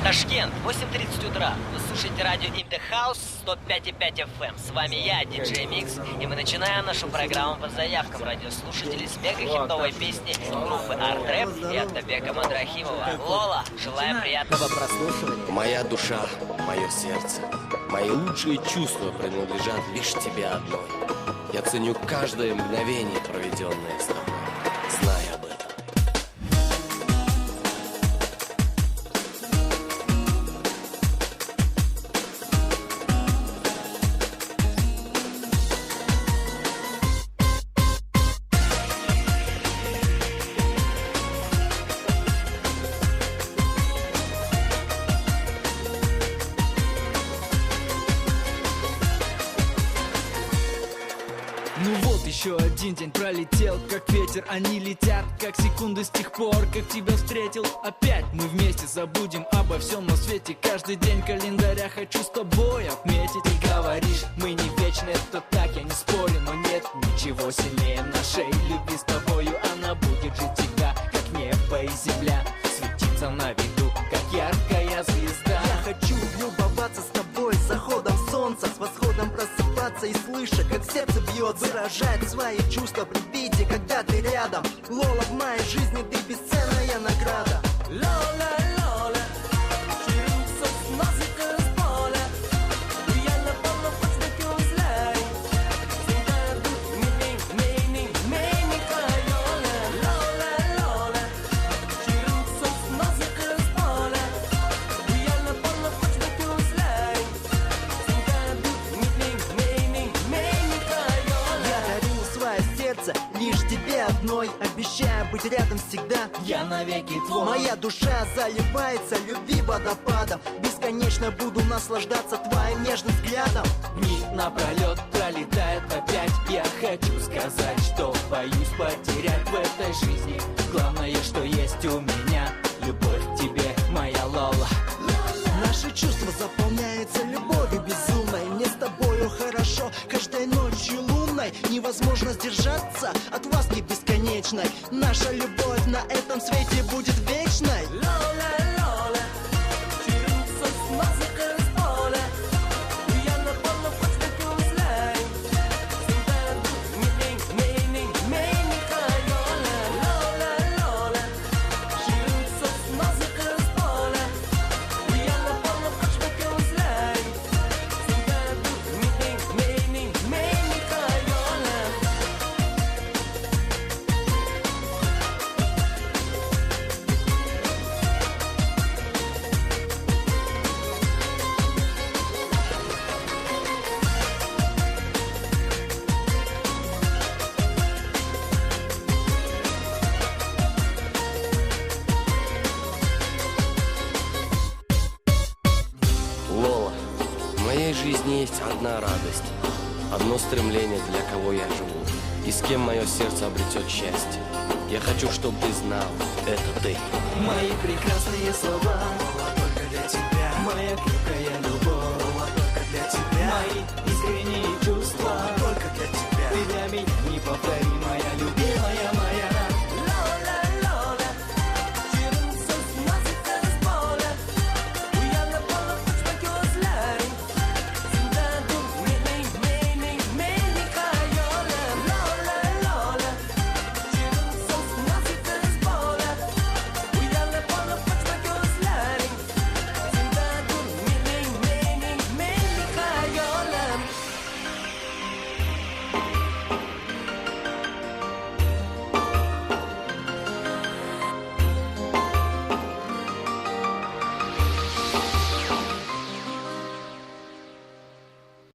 Ташкент, 8:30 утра. Вы слушаете радио In The House 105,5 FM. С вами я, диджей Микс, и мы начинаем нашу программу по заявкам радиослушателей с мега-хитовой песни группы Art Rap и Оттабека Мадрахимова. Лола, желаем приятного прослушивания. Моя душа, мое сердце, мои лучшие чувства принадлежат лишь тебе одной. Я ценю каждое мгновение, проведенное с тобой. Знай об этом. Еще один день пролетел, как ветер, они летят, как секунды с тех пор, как тебя встретил. Опять мы вместе забудем обо всем на свете. Каждый день календаря хочу с тобой отметить. Ты говоришь, мы не вечны, это так, я не спорю, но нет ничего сильнее нашей любви с тобою. Она будет жить всегда, как небо и земля, светиться на виду, как яркая звезда. Я хочу любоваться с тобой, с заходом солнца, с восходом просыпаться и слышать, как сердце бьется, выражать свои чувства при виде, когда ты рядом. Лола, в моей жизни ты бесценная награда. Лола, Лола, лишь тебе одной, обещаю быть рядом всегда. Я навеки твой. Моя душа заливается любви водопадом. Бесконечно буду наслаждаться твоим нежным взглядом. Дни напролет пролетает опять. Я хочу сказать, что боюсь потерять в этой жизни. Главное, что есть у меня любовь к тебе, моя Лола. Наши чувства заполняются любовью безумной. Мне с тобою хорошо, каждой ночью лунной. Невозможно сдержаться от ласки бесконечной. Наша любовь на этом свете будет вечной. В моей жизни есть одна радость, одно стремление, для кого я живу, и с кем мое сердце обретет счастье. Я хочу, чтобы ты знал, это ты. Мои прекрасные слова